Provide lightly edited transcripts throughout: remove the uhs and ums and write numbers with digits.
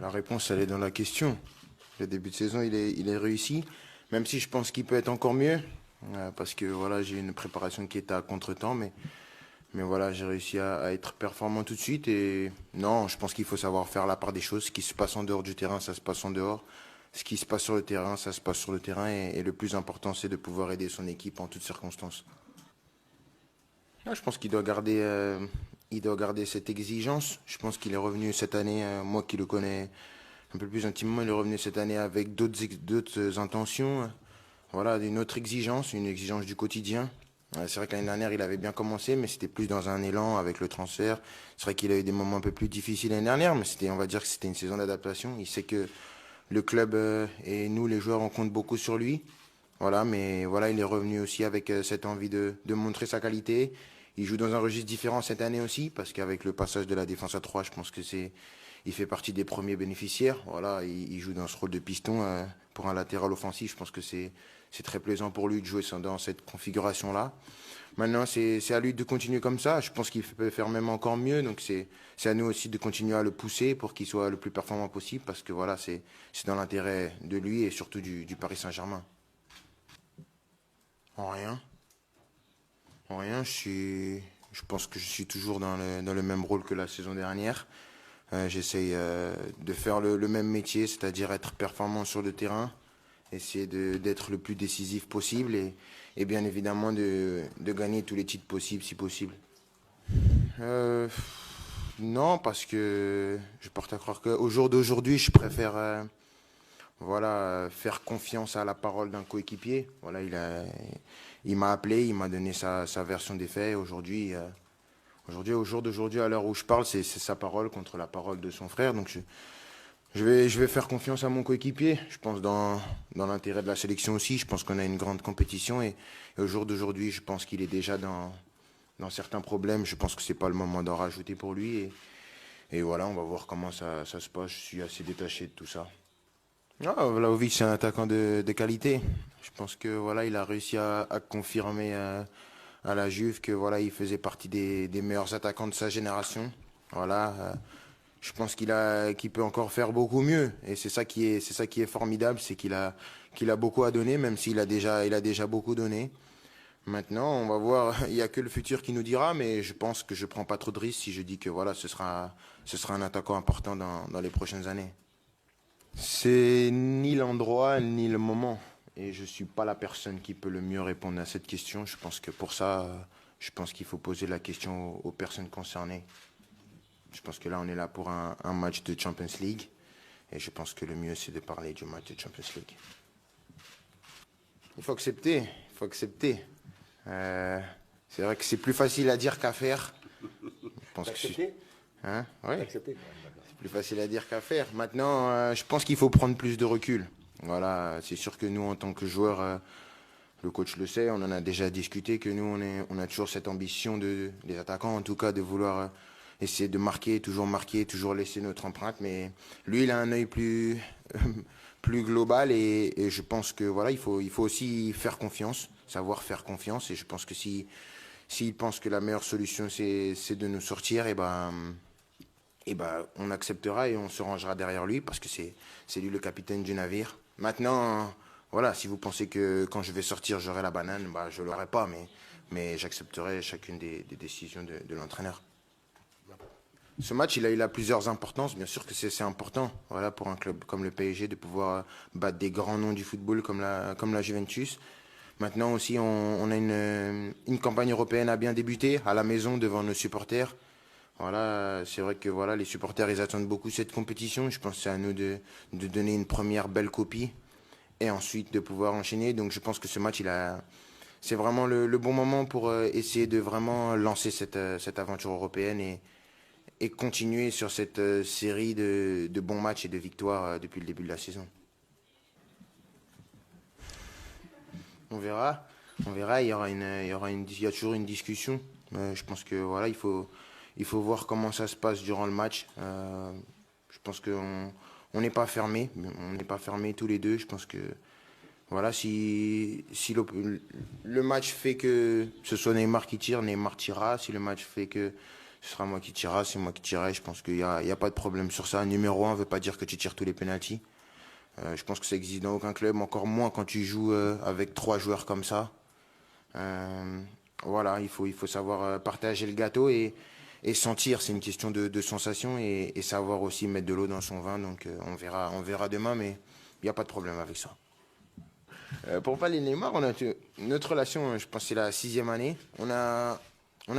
La réponse, elle est dans la question. Le début de saison, il est réussi, même si je pense qu'il peut être encore mieux, parce que voilà, j'ai une préparation qui était à contretemps, mais voilà, j'ai réussi à être performant tout de suite. Et non, je pense qu'il faut savoir faire la part des choses. Ce qui se passe en dehors du terrain, ça se passe en dehors. Ce qui se passe sur le terrain, ça se passe sur le terrain. Et le plus important, c'est de pouvoir aider son équipe en toutes circonstances. Ah, je pense qu'il doit garder cette exigence. Je pense qu'il est revenu cette année, moi qui le connais un peu plus intimement, il est revenu cette année avec d'autres intentions. Voilà, une autre exigence, une exigence du quotidien. C'est vrai que l'année dernière, il avait bien commencé, mais c'était plus dans un élan avec le transfert. C'est vrai qu'il a eu des moments un peu plus difficiles l'année dernière, mais on va dire que c'était une saison d'adaptation. Il sait que le club et nous, les joueurs, on compte beaucoup sur lui. Voilà, mais voilà, il est revenu aussi avec cette envie de montrer sa qualité. Il joue dans un registre différent cette année aussi, parce qu'avec le passage de la défense à 3, je pense que il fait partie des premiers bénéficiaires. Voilà, il joue dans ce rôle de piston pour un latéral offensif. Je pense que c'est très plaisant pour lui de jouer dans cette configuration-là. Maintenant, c'est à lui de continuer comme ça. Je pense qu'il peut faire même encore mieux. Donc, c'est à nous aussi de continuer à le pousser pour qu'il soit le plus performant possible, parce que voilà, c'est dans l'intérêt de lui et surtout du Paris Saint-Germain. En rien. En rien, je pense que je suis toujours dans le même rôle que la saison dernière. J'essaye de faire le même métier, c'est-à-dire être performant sur le terrain, essayer d'être le plus décisif possible et bien évidemment de gagner tous les titres possibles si possible. Euh, non, parce que je porte à croire qu'au jour d'aujourd'hui, je préfère voilà, faire confiance à la parole d'un coéquipier. Voilà, il m'a appelé, il m'a donné sa version des faits. Aujourd'hui, au jour d'aujourd'hui, à l'heure où je parle, c'est sa parole contre la parole de son frère. Donc je vais faire confiance à mon coéquipier. Je pense dans l'intérêt de la sélection aussi. Je pense qu'on a une grande compétition et au jour d'aujourd'hui, je pense qu'il est déjà dans certains problèmes. Je pense que c'est pas le moment d'en rajouter pour lui. Et voilà, on va voir comment ça se passe. Je suis assez détaché de tout ça. Ah, Vlahovic, c'est un attaquant de qualité. Je pense que voilà, il a réussi à confirmer à la Juve que voilà, il faisait partie des meilleurs attaquants de sa génération. Voilà, je pense qu'il peut encore faire beaucoup mieux. Et c'est ça qui est formidable, c'est qu'il a beaucoup à donner, même il a déjà beaucoup donné. Maintenant, on va voir. Il n'y a que le futur qui nous dira, mais je pense que je prends pas trop de risques si je dis que voilà, ce sera un attaquant important dans les prochaines années. C'est ni l'endroit ni le moment. Et je suis pas la personne qui peut le mieux répondre à cette question. Je pense que pour ça, je pense qu'il faut poser la question aux personnes concernées. Je pense que là, on est là pour un match de Champions League. Et je pense que le mieux, c'est de parler du match de Champions League. Il faut accepter. Il faut accepter. Euh, c'est vrai que c'est plus facile à dire qu'à faire. Je pense que Accepté. hein, ouais, Accepté. c'est plus facile à dire qu'à faire. Maintenant, je pense qu'il faut prendre plus de recul. Voilà, c'est sûr que nous, en tant que joueurs, le coach le sait, on en a déjà discuté, que nous, on a toujours cette ambition les attaquants en tout cas, de vouloir essayer de marquer, toujours laisser notre empreinte. Mais lui, il a un œil plus global et je pense que voilà, il faut aussi faire confiance, savoir faire confiance. Et je pense que s'il pense que la meilleure solution, c'est de nous sortir, et ben, on acceptera et on se rangera derrière lui parce que c'est lui le capitaine du navire. Maintenant, voilà, si vous pensez que quand je vais sortir, j'aurai la banane, bah, je ne l'aurai pas, mais j'accepterai chacune des décisions de l'entraîneur. Ce match, il a plusieurs importances. Bien sûr que c'est important, voilà, pour un club comme le PSG de pouvoir battre des grands noms du football comme la Juventus. Maintenant aussi, on a une campagne européenne à bien débuter à la maison devant nos supporters. Voilà, c'est vrai que voilà, les supporters, ils attendent beaucoup cette compétition. Je pense que c'est à nous de donner une première belle copie et ensuite de pouvoir enchaîner. Donc je pense que ce match, c'est vraiment le bon moment pour essayer de vraiment lancer cette aventure européenne et continuer sur cette série de bons matchs et de victoires depuis le début de la saison. On verra, on verra. Il y a toujours une discussion. Je pense que voilà, il faut voir comment ça se passe durant le match. Je pense qu'on on n'est pas fermé, on n'est pas fermé tous les deux. Je pense que voilà, si le match fait que ce soit Neymar qui tire, Neymar tirera. Si le match fait que ce sera moi qui tirera, c'est moi qui tirerai. Je pense qu'il y a pas de problème sur ça. Numéro un veut pas dire que tu tires tous les pénaltys. Je pense que ça existe dans aucun club, encore moins quand tu joues avec trois joueurs comme ça. Euh, voilà, il faut savoir partager le gâteau et sentir. C'est une question de sensation et savoir aussi mettre de l'eau dans son vin. Donc on verra demain, mais il n'y a pas de problème avec ça. Pour parler de Neymar, notre relation, je pense que c'est la sixième année. On a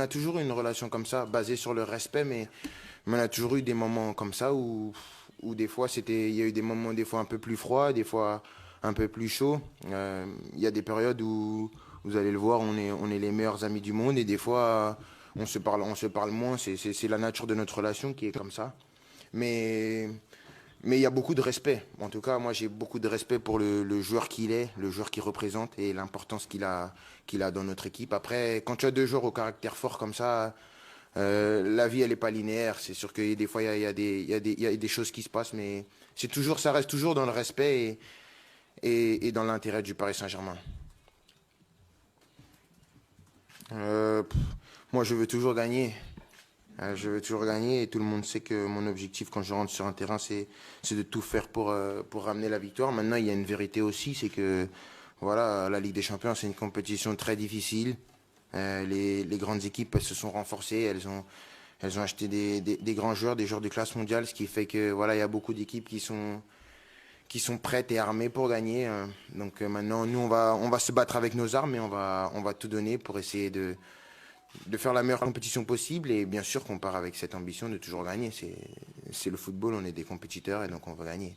toujours eu une relation comme ça, basée sur le respect, mais on a toujours eu des moments comme ça où des fois, il y a eu des moments des fois un peu plus froids, des fois un peu plus chauds. Il y a des périodes où, vous allez le voir, on est les meilleurs amis du monde et des fois, on se parle moins. C'est la nature de notre relation qui est comme ça. Mais mais il y a beaucoup de respect. En tout cas, moi, j'ai beaucoup de respect pour le joueur qu'il est, le joueur qu'il représente et l'importance qu'il a dans notre équipe. Après, quand tu as deux joueurs au caractère fort comme ça, la vie, elle n'est pas linéaire. C'est sûr que des fois, il y a des choses qui se passent, mais ça reste toujours dans le respect et dans l'intérêt du Paris Saint-Germain. Pff, moi, je veux toujours gagner. Je veux toujours gagner et tout le monde sait que mon objectif quand je rentre sur un terrain, c'est de tout faire pour ramener la victoire. Maintenant, il y a une vérité aussi, c'est que voilà, la Ligue des Champions, c'est une compétition très difficile. Les grandes équipes, elles se sont renforcées, elles ont acheté des grands joueurs, des joueurs de classe mondiale, ce qui fait que voilà, il y a beaucoup d'équipes qui sont prêtes et armées pour gagner. Donc maintenant, nous, on va se battre avec nos armes et on va tout donner pour essayer de faire la meilleure compétition possible et bien sûr qu'on part avec cette ambition de toujours gagner. C'est le football, on est des compétiteurs et donc on va gagner.